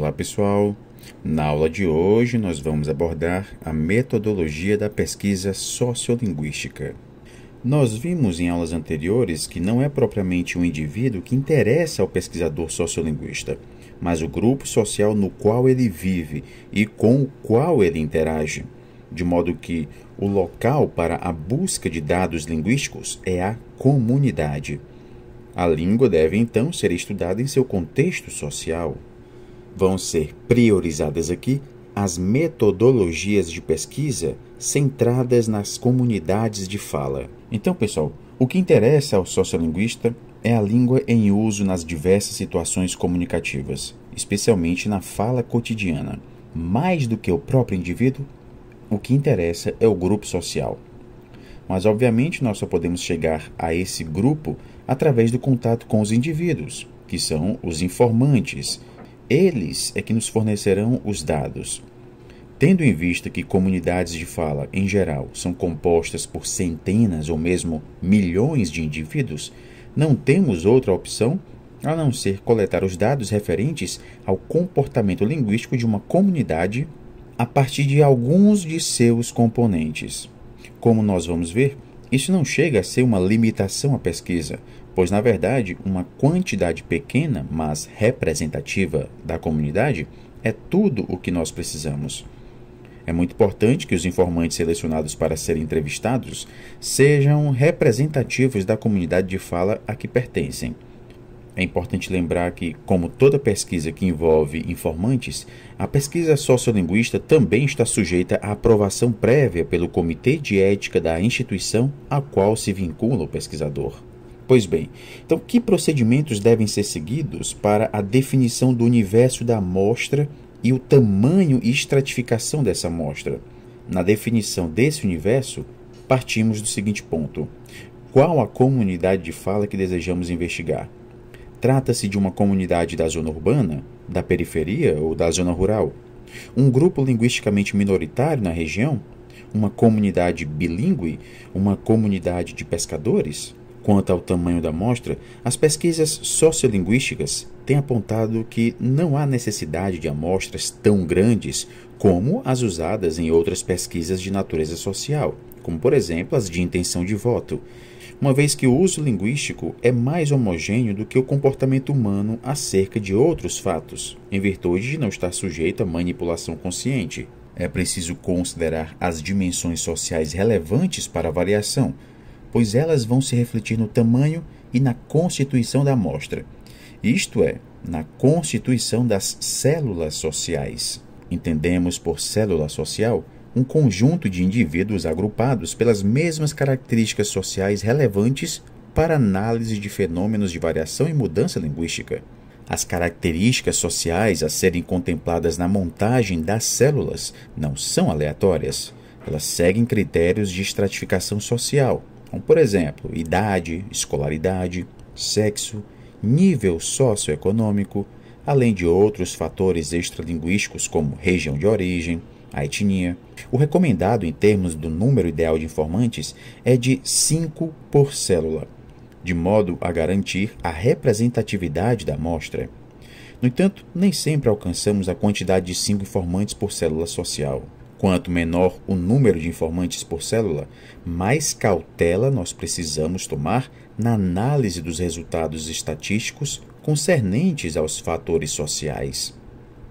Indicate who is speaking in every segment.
Speaker 1: Olá pessoal, na aula de hoje nós vamos abordar a metodologia da pesquisa sociolinguística. Nós vimos em aulas anteriores que não é propriamente um indivíduo que interessa ao pesquisador sociolinguista, mas o grupo social no qual ele vive e com o qual ele interage, de modo que o local para a busca de dados linguísticos é a comunidade. A língua deve então ser estudada em seu contexto social. Vão ser priorizadas aqui as metodologias de pesquisa centradas nas comunidades de fala. Então, pessoal, o que interessa ao sociolinguista é a língua em uso nas diversas situações comunicativas, especialmente na fala cotidiana. Mais do que o próprio indivíduo, o que interessa é o grupo social. Mas, obviamente, nós só podemos chegar a esse grupo através do contato com os indivíduos, que são os informantes. Eles é que nos fornecerão os dados. Tendo em vista que comunidades de fala, em geral, são compostas por centenas ou mesmo milhões de indivíduos, não temos outra opção a não ser coletar os dados referentes ao comportamento linguístico de uma comunidade a partir de alguns de seus componentes. Como nós vamos ver, isso não chega a ser uma limitação à pesquisa, pois, na verdade, uma quantidade pequena, mas representativa da comunidade é tudo o que nós precisamos. É muito importante que os informantes selecionados para serem entrevistados sejam representativos da comunidade de fala a que pertencem. É importante lembrar que, como toda pesquisa que envolve informantes, a pesquisa sociolinguística também está sujeita à aprovação prévia pelo Comitê de Ética da instituição a qual se vincula o pesquisador. Pois bem, então que procedimentos devem ser seguidos para a definição do universo da amostra e o tamanho e estratificação dessa amostra? Na definição desse universo, partimos do seguinte ponto: qual a comunidade de fala que desejamos investigar? Trata-se de uma comunidade da zona urbana, da periferia ou da zona rural? Um grupo linguisticamente minoritário na região? Uma comunidade bilíngue? Uma comunidade de pescadores? Quanto ao tamanho da amostra, as pesquisas sociolinguísticas têm apontado que não há necessidade de amostras tão grandes como as usadas em outras pesquisas de natureza social, como, por exemplo, as de intenção de voto, uma vez que o uso linguístico é mais homogêneo do que o comportamento humano acerca de outros fatos, em virtude de não estar sujeito à manipulação consciente. É preciso considerar as dimensões sociais relevantes para a variação, pois elas vão se refletir no tamanho e na constituição da amostra, isto é, na constituição das células sociais. Entendemos por célula social um conjunto de indivíduos agrupados pelas mesmas características sociais relevantes para análise de fenômenos de variação e mudança linguística. As características sociais a serem contempladas na montagem das células não são aleatórias. Elas seguem critérios de estratificação social, como, por exemplo, idade, escolaridade, sexo, nível socioeconômico, além de outros fatores extralinguísticos como região de origem, a etnia. O recomendado em termos do número ideal de informantes é de 5 por célula, de modo a garantir a representatividade da amostra. No entanto, nem sempre alcançamos a quantidade de 5 informantes por célula social. Quanto menor o número de informantes por célula, mais cautela nós precisamos tomar na análise dos resultados estatísticos concernentes aos fatores sociais.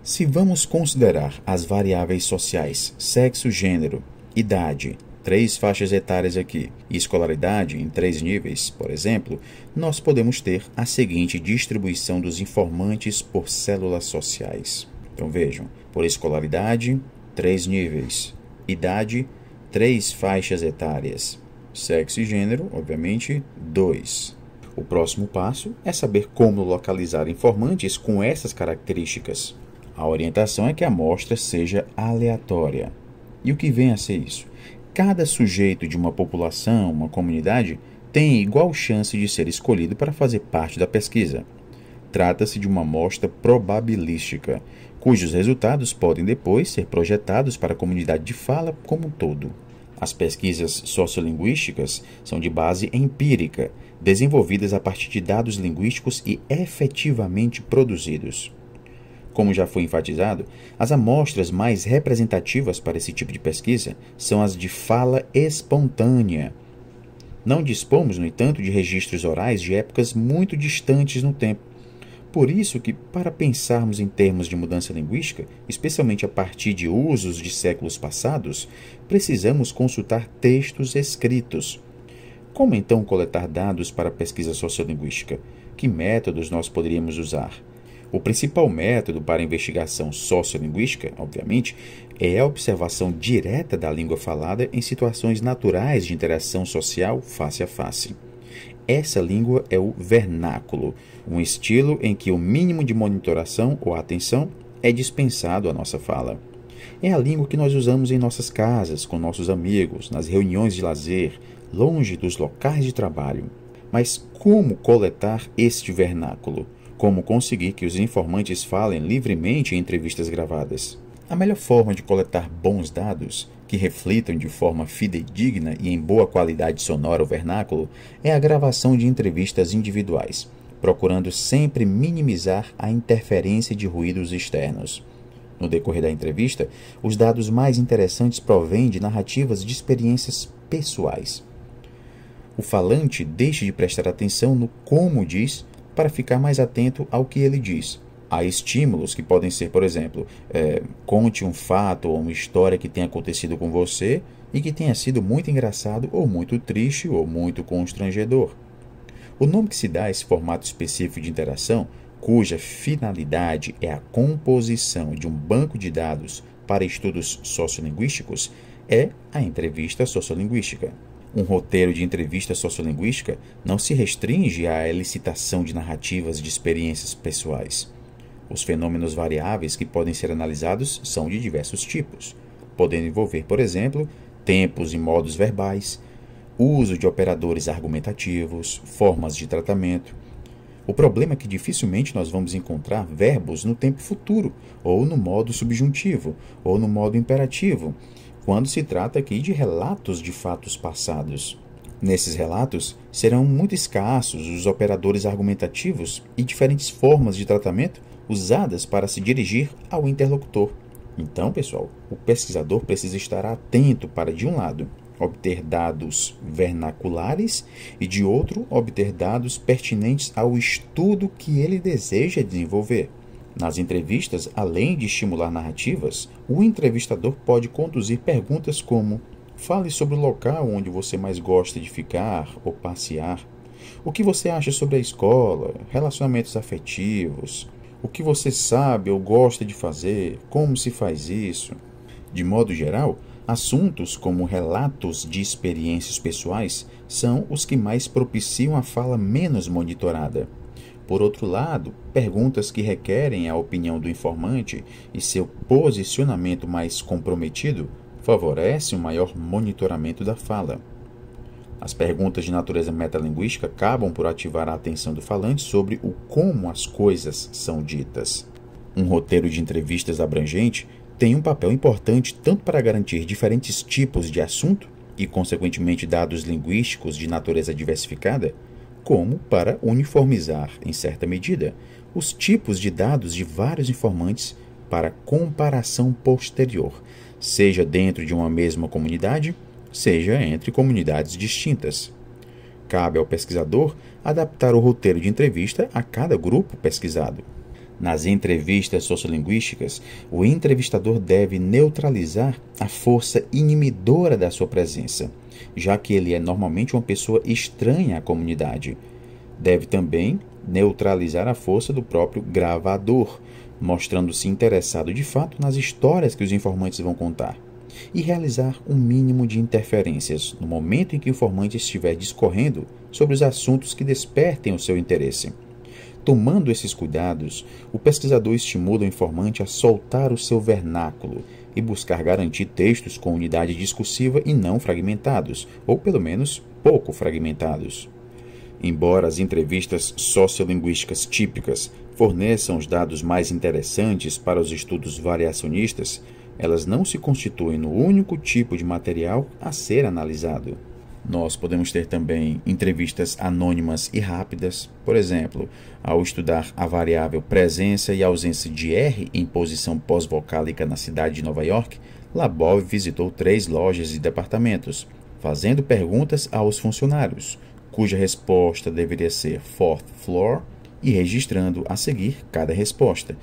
Speaker 1: Se vamos considerar as variáveis sociais, sexo, gênero, idade, 3 faixas etárias aqui, e escolaridade em 3 níveis, por exemplo, nós podemos ter a seguinte distribuição dos informantes por células sociais. Então vejam, por escolaridade, 3 níveis, idade, 3 faixas etárias, sexo e gênero, obviamente, 2. O próximo passo é saber como localizar informantes com essas características. A orientação é que a amostra seja aleatória. E o que vem a ser isso? Cada sujeito de uma população, uma comunidade, tem igual chance de ser escolhido para fazer parte da pesquisa. Trata-se de uma amostra probabilística, cujos resultados podem depois ser projetados para a comunidade de fala como um todo. As pesquisas sociolinguísticas são de base empírica, desenvolvidas a partir de dados linguísticos e efetivamente produzidos. Como já foi enfatizado, as amostras mais representativas para esse tipo de pesquisa são as de fala espontânea. Não dispomos, no entanto, de registros orais de épocas muito distantes no tempo. Por isso que, para pensarmos em termos de mudança linguística, especialmente a partir de usos de séculos passados, precisamos consultar textos escritos. Como então coletar dados para a pesquisa sociolinguística? Que métodos nós poderíamos usar? O principal método para a investigação sociolinguística, obviamente, é a observação direta da língua falada em situações naturais de interação social face a face. Essa língua é o vernáculo, um estilo em que o mínimo de monitoração ou atenção é dispensado à nossa fala. É a língua que nós usamos em nossas casas, com nossos amigos, nas reuniões de lazer, longe dos locais de trabalho. Mas como coletar este vernáculo? Como conseguir que os informantes falem livremente em entrevistas gravadas? A melhor forma de coletar bons dados, que reflitam de forma fidedigna e em boa qualidade sonora o vernáculo, é a gravação de entrevistas individuais, procurando sempre minimizar a interferência de ruídos externos. No decorrer da entrevista, os dados mais interessantes provêm de narrativas de experiências pessoais. O falante deixa de prestar atenção no como diz para ficar mais atento ao que ele diz. Há estímulos que podem ser, por exemplo, conte um fato ou uma história que tenha acontecido com você e que tenha sido muito engraçado ou muito triste ou muito constrangedor. O nome que se dá a esse formato específico de interação, cuja finalidade é a composição de um banco de dados para estudos sociolinguísticos, é a entrevista sociolinguística. Um roteiro de entrevista sociolinguística não se restringe à elicitação de narrativas de experiências pessoais. Os fenômenos variáveis que podem ser analisados são de diversos tipos, podendo envolver, por exemplo, tempos e modos verbais, uso de operadores argumentativos, formas de tratamento. O problema é que dificilmente nós vamos encontrar verbos no tempo futuro, ou no modo subjuntivo, ou no modo imperativo, quando se trata aqui de relatos de fatos passados. Nesses relatos, serão muito escassos os operadores argumentativos e diferentes formas de tratamento usadas para se dirigir ao interlocutor. Então, pessoal, o pesquisador precisa estar atento para, de um lado, obter dados vernaculares e, de outro, obter dados pertinentes ao estudo que ele deseja desenvolver. Nas entrevistas, além de estimular narrativas, o entrevistador pode conduzir perguntas como: fale sobre o local onde você mais gosta de ficar ou passear. O que você acha sobre a escola, relacionamentos afetivos? O que você sabe ou gosta de fazer? Como se faz isso? De modo geral, assuntos como relatos de experiências pessoais são os que mais propiciam a fala menos monitorada. Por outro lado, perguntas que requerem a opinião do informante e seu posicionamento mais comprometido favorecem um maior monitoramento da fala. As perguntas de natureza metalinguística acabam por ativar a atenção do falante sobre o como as coisas são ditas. Um roteiro de entrevistas abrangente tem um papel importante tanto para garantir diferentes tipos de assunto e, consequentemente, dados linguísticos de natureza diversificada, como para uniformizar, em certa medida, os tipos de dados de vários informantes para comparação posterior, seja dentro de uma mesma comunidade, seja entre comunidades distintas. Cabe ao pesquisador adaptar o roteiro de entrevista a cada grupo pesquisado. Nas entrevistas sociolinguísticas, o entrevistador deve neutralizar a força inibidora da sua presença, já que ele é normalmente uma pessoa estranha à comunidade. Deve também neutralizar a força do próprio gravador, mostrando-se interessado de fato nas histórias que os informantes vão contar, e realizar um mínimo de interferências no momento em que o informante estiver discorrendo sobre os assuntos que despertem o seu interesse. Tomando esses cuidados, o pesquisador estimula o informante a soltar o seu vernáculo e buscar garantir textos com unidade discursiva e não fragmentados, ou pelo menos pouco fragmentados. Embora as entrevistas sociolinguísticas típicas forneçam os dados mais interessantes para os estudos variacionistas, elas não se constituem no único tipo de material a ser analisado. Nós podemos ter também entrevistas anônimas e rápidas. Por exemplo, ao estudar a variável presença e ausência de R em posição pós-vocálica na cidade de Nova York, Labov visitou 3 lojas e departamentos, fazendo perguntas aos funcionários, cuja resposta deveria ser fourth floor, e registrando a seguir cada resposta.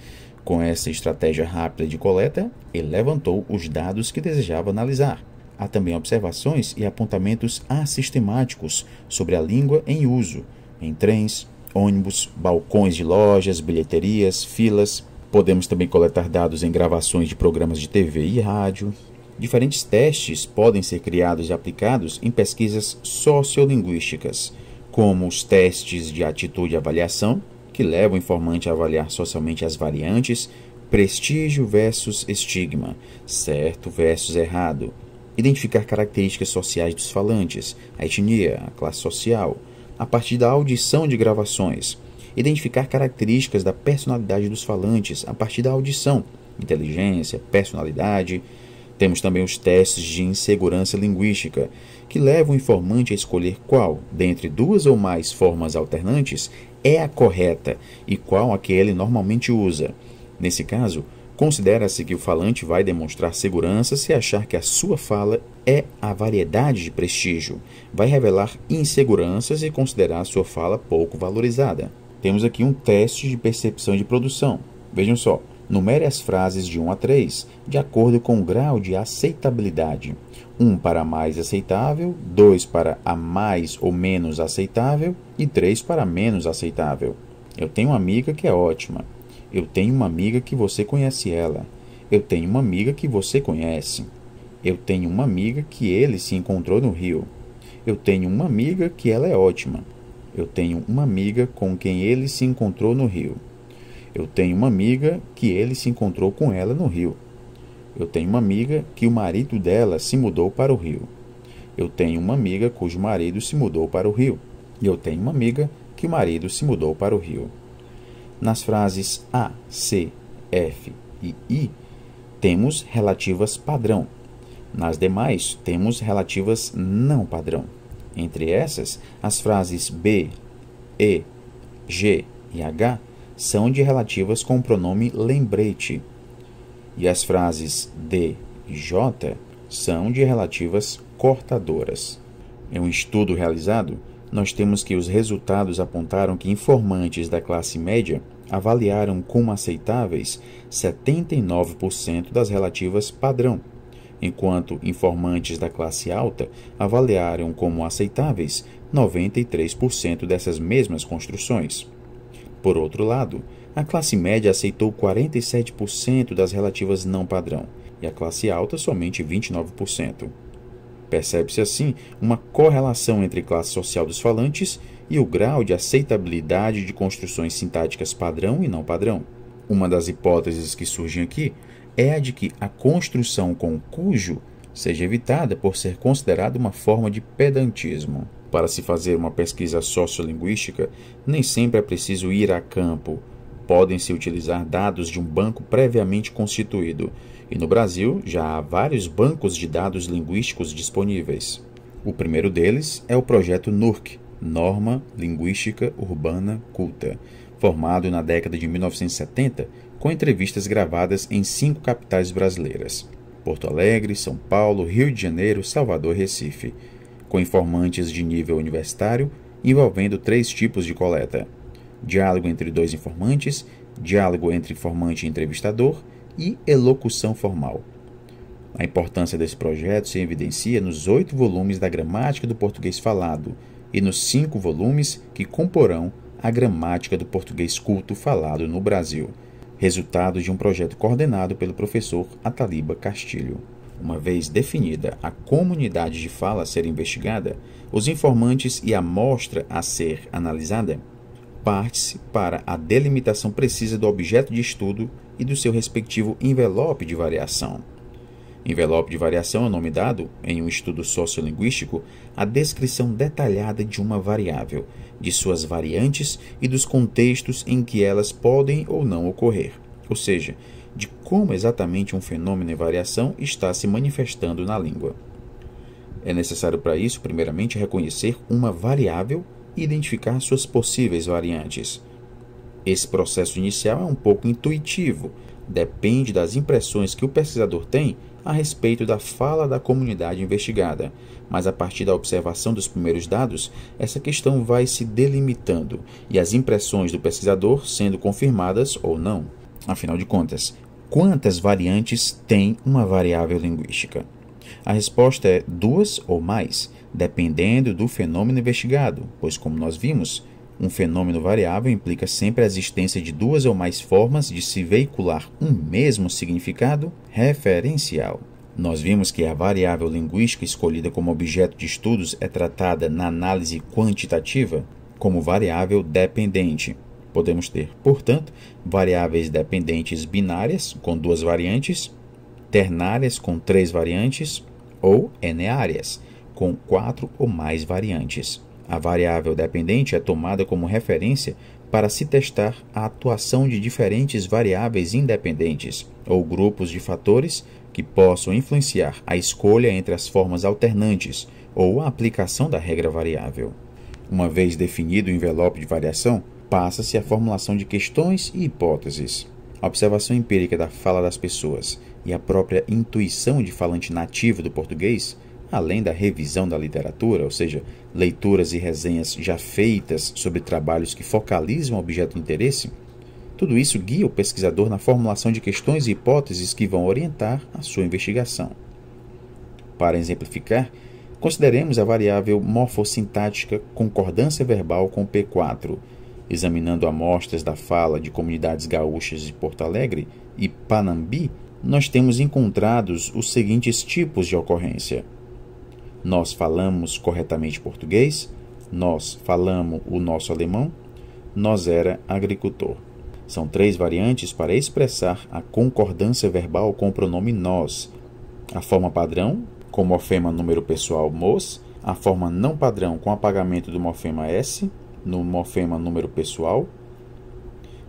Speaker 1: Com essa estratégia rápida de coleta, ele levantou os dados que desejava analisar. Há também observações e apontamentos assistemáticos sobre a língua em uso, em trens, ônibus, balcões de lojas, bilheterias, filas. Podemos também coletar dados em gravações de programas de TV e rádio. Diferentes testes podem ser criados e aplicados em pesquisas sociolinguísticas, como os testes de atitude e avaliação, que levam o informante a avaliar socialmente as variantes, prestígio versus estigma, certo versus errado, identificar características sociais dos falantes, a etnia, a classe social, a partir da audição de gravações, identificar características da personalidade dos falantes a partir da audição, inteligência, personalidade. Temos também os testes de insegurança linguística, que levam o informante a escolher qual, dentre 2 ou mais formas alternantes, é a correta e qual a que ele normalmente usa. Nesse caso, considera-se que o falante vai demonstrar segurança se achar que a sua fala é a variedade de prestígio, vai revelar inseguranças e considerar a sua fala pouco valorizada. Temos aqui um teste de percepção de produção. Vejam só. Numere as frases de 1 a 3, de acordo com o grau de aceitabilidade. 1 para mais aceitável, 2 para a mais ou menos aceitável e 3 para menos aceitável. Eu tenho uma amiga que é ótima. Eu tenho uma amiga que você conhece ela. Eu tenho uma amiga que você conhece. Eu tenho uma amiga que ele se encontrou no Rio. Eu tenho uma amiga que ela é ótima. Eu tenho uma amiga com quem ele se encontrou no Rio. Eu tenho uma amiga que ele se encontrou com ela no Rio. Eu tenho uma amiga que o marido dela se mudou para o Rio. Eu tenho uma amiga cujo marido se mudou para o Rio. E eu tenho uma amiga que o marido se mudou para o Rio. Nas frases A, C, F e I, temos relativas padrão. Nas demais, temos relativas não padrão. Entre essas, as frases B, E, G e H são de relativas com o pronome lembrete, e as frases D e J são de relativas cortadoras. Em um estudo realizado, nós temos que os resultados apontaram que informantes da classe média avaliaram como aceitáveis 79% das relativas padrão, enquanto informantes da classe alta avaliaram como aceitáveis 93% dessas mesmas construções. Por outro lado, a classe média aceitou 47% das relativas não padrão e a classe alta somente 29%. Percebe-se assim uma correlação entre classe social dos falantes e o grau de aceitabilidade de construções sintáticas padrão e não padrão. Uma das hipóteses que surgem aqui é a de que a construção com cujo seja evitada por ser considerada uma forma de pedantismo. Para se fazer uma pesquisa sociolinguística, nem sempre é preciso ir a campo. Podem-se utilizar dados de um banco previamente constituído, e no Brasil já há vários bancos de dados linguísticos disponíveis. O primeiro deles é o projeto NURC, Norma Linguística Urbana Culta, formado na década de 1970, com entrevistas gravadas em 5 capitais brasileiras: Porto Alegre, São Paulo, Rio de Janeiro, Salvador e Recife, com informantes de nível universitário, envolvendo 3 tipos de coleta: diálogo entre 2 informantes, diálogo entre informante e entrevistador e elocução formal. A importância desse projeto se evidencia nos 8 volumes da gramática do português falado e nos 5 volumes que comporão a gramática do português culto falado no Brasil, resultado de um projeto coordenado pelo professor Ataliba Castilho. Uma vez definida a comunidade de fala a ser investigada, os informantes e a amostra a ser analisada, parte-se para a delimitação precisa do objeto de estudo e do seu respectivo envelope de variação. Envelope de variação é o nome dado, em um estudo sociolinguístico, à descrição detalhada de uma variável, de suas variantes e dos contextos em que elas podem ou não ocorrer, ou seja, de como exatamente um fenômeno em variação está se manifestando na língua. É necessário para isso, primeiramente, reconhecer uma variável e identificar suas possíveis variantes. Esse processo inicial é um pouco intuitivo, depende das impressões que o pesquisador tem a respeito da fala da comunidade investigada, mas a partir da observação dos primeiros dados, essa questão vai se delimitando e as impressões do pesquisador sendo confirmadas ou não. Afinal de contas, quantas variantes tem uma variável linguística? A resposta é 2 ou mais, dependendo do fenômeno investigado, pois, como nós vimos, um fenômeno variável implica sempre a existência de 2 ou mais formas de se veicular um mesmo significado referencial. Nós vimos que a variável linguística escolhida como objeto de estudos é tratada na análise quantitativa como variável dependente. Podemos ter, portanto, variáveis dependentes binárias com 2 variantes, ternárias com 3 variantes ou eneárias com 4 ou mais variantes. A variável dependente é tomada como referência para se testar a atuação de diferentes variáveis independentes ou grupos de fatores que possam influenciar a escolha entre as formas alternantes ou a aplicação da regra variável. Uma vez definido o envelope de variação, passa-se à formulação de questões e hipóteses. A observação empírica da fala das pessoas e a própria intuição de falante nativo do português, além da revisão da literatura, ou seja, leituras e resenhas já feitas sobre trabalhos que focalizam o objeto de interesse, tudo isso guia o pesquisador na formulação de questões e hipóteses que vão orientar a sua investigação. Para exemplificar, consideremos a variável morfossintática concordância verbal com P4. Examinando amostras da fala de comunidades gaúchas de Porto Alegre e Panambi, nós temos encontrados os seguintes tipos de ocorrência. Nós falamos corretamente português, nós falamos o nosso alemão, nós era agricultor. São 3 variantes para expressar a concordância verbal com o pronome nós. A forma padrão, com morfema número pessoal mos, a forma não padrão com apagamento do morfema s, no morfema número pessoal,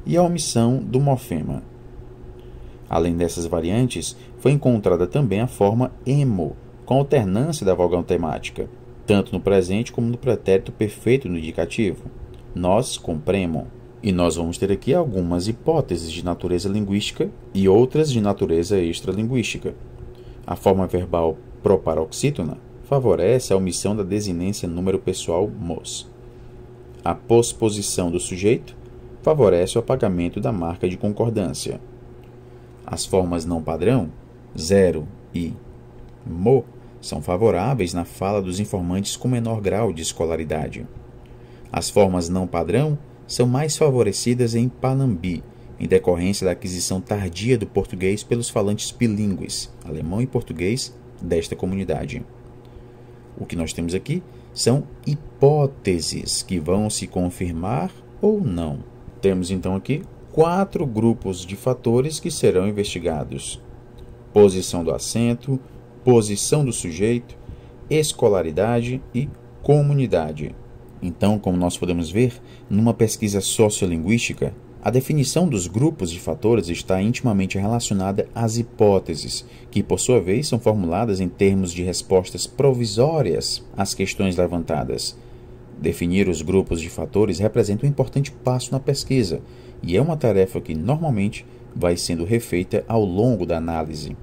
Speaker 1: e a omissão do morfema. Além dessas variantes, foi encontrada também a forma emo, com alternância da vogal temática, tanto no presente como no pretérito perfeito no indicativo. Nós compremo. E nós vamos ter aqui algumas hipóteses de natureza linguística e outras de natureza extralinguística. A forma verbal proparoxítona favorece a omissão da desinência número pessoal mos. A posposição do sujeito favorece o apagamento da marca de concordância. As formas não padrão, zero e mo, são favoráveis na fala dos informantes com menor grau de escolaridade. As formas não padrão são mais favorecidas em Panambi, em decorrência da aquisição tardia do português pelos falantes bilíngues, alemão e português, desta comunidade. O que nós temos aqui são hipóteses que vão se confirmar ou não. Temos então aqui 4 grupos de fatores que serão investigados: posição do acento, posição do sujeito, escolaridade e comunidade. Então, como nós podemos ver, numa pesquisa sociolinguística, a definição dos grupos de fatores está intimamente relacionada às hipóteses, que, por sua vez, são formuladas em termos de respostas provisórias às questões levantadas. Definir os grupos de fatores representa um importante passo na pesquisa, e é uma tarefa que, normalmente, vai sendo refeita ao longo da análise.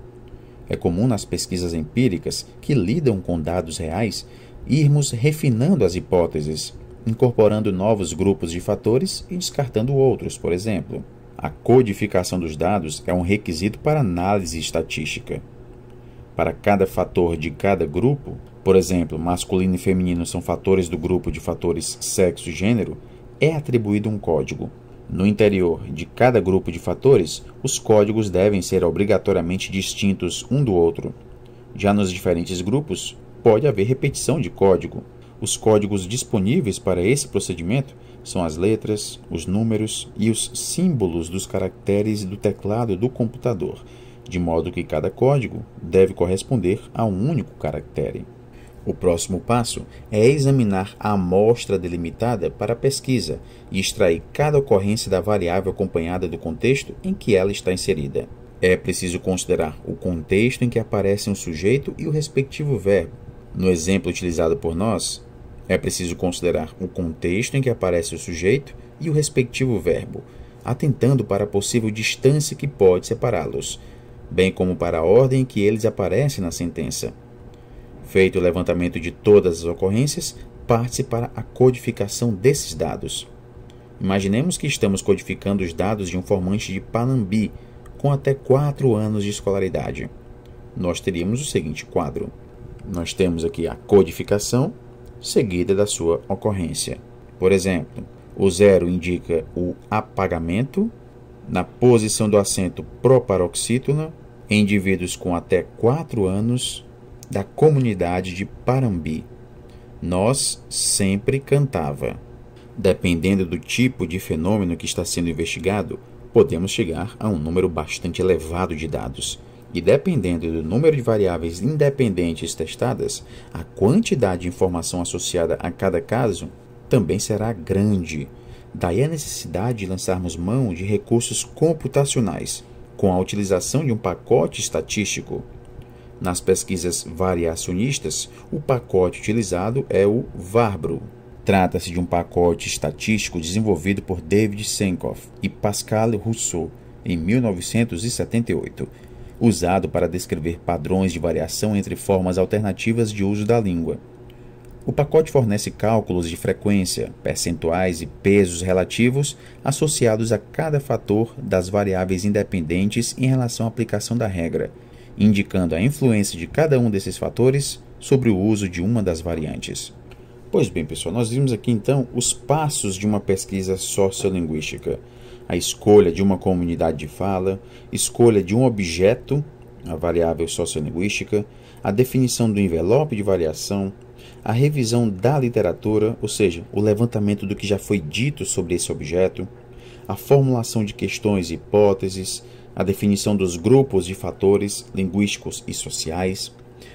Speaker 1: É comum nas pesquisas empíricas, que lidam com dados reais, irmos refinando as hipóteses, incorporando novos grupos de fatores e descartando outros, por exemplo. A codificação dos dados é um requisito para análise estatística. Para cada fator de cada grupo, por exemplo, masculino e feminino são fatores do grupo de fatores sexo e gênero, é atribuído um código. No interior de cada grupo de fatores, os códigos devem ser obrigatoriamente distintos um do outro. Já nos diferentes grupos, pode haver repetição de código. Os códigos disponíveis para esse procedimento são as letras, os números e os símbolos dos caracteres do teclado do computador, de modo que cada código deve corresponder a um único caractere. O próximo passo é examinar a amostra delimitada para a pesquisa e extrair cada ocorrência da variável acompanhada do contexto em que ela está inserida. É preciso considerar o contexto em que aparecem o sujeito e o respectivo verbo, No exemplo utilizado por nós, é preciso considerar o contexto em que aparece o sujeito e o respectivo verbo, atentando para a possível distância que pode separá-los, bem como para a ordem em que eles aparecem na sentença. Feito o levantamento de todas as ocorrências, parte-se para a codificação desses dados. Imaginemos que estamos codificando os dados de um formante de Panambi com até 4 anos de escolaridade. Nós teríamos o seguinte quadro. Nós temos aqui a codificação, seguida da sua ocorrência. Por exemplo, o 0 indica o apagamento, na posição do acento proparoxítona, em indivíduos com até 4 anos da comunidade de Parambi. Nós sempre cantava. Dependendo do tipo de fenômeno que está sendo investigado, podemos chegar a um número bastante elevado de dados. E dependendo do número de variáveis independentes testadas, a quantidade de informação associada a cada caso também será grande. Daí a necessidade de lançarmos mão de recursos computacionais, com a utilização de um pacote estatístico. Nas pesquisas variacionistas, o pacote utilizado é o VARBRO. Trata-se de um pacote estatístico desenvolvido por David Sankoff e Pascal Rousseau em 1978, usado para descrever padrões de variação entre formas alternativas de uso da língua. O pacote fornece cálculos de frequência, percentuais e pesos relativos associados a cada fator das variáveis independentes em relação à aplicação da regra, indicando a influência de cada um desses fatores sobre o uso de uma das variantes. Pois bem, pessoal, nós vimos aqui então os passos de uma pesquisa sociolinguística. A escolha de uma comunidade de fala, escolha de um objeto, a variável sociolinguística, a definição do envelope de variação, a revisão da literatura, ou seja, o levantamento do que já foi dito sobre esse objeto, a formulação de questões e hipóteses, a definição dos grupos de fatores linguísticos e sociais,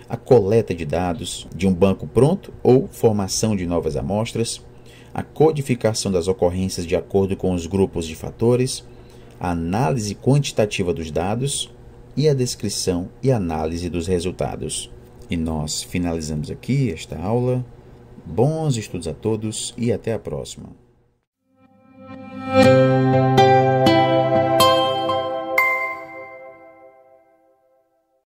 Speaker 1: a coleta de dados de um banco pronto ou formação de novas amostras, a codificação das ocorrências de acordo com os grupos de fatores, a análise quantitativa dos dados e a descrição e análise dos resultados. E nós finalizamos aqui esta aula. Bons estudos a todos e até a próxima.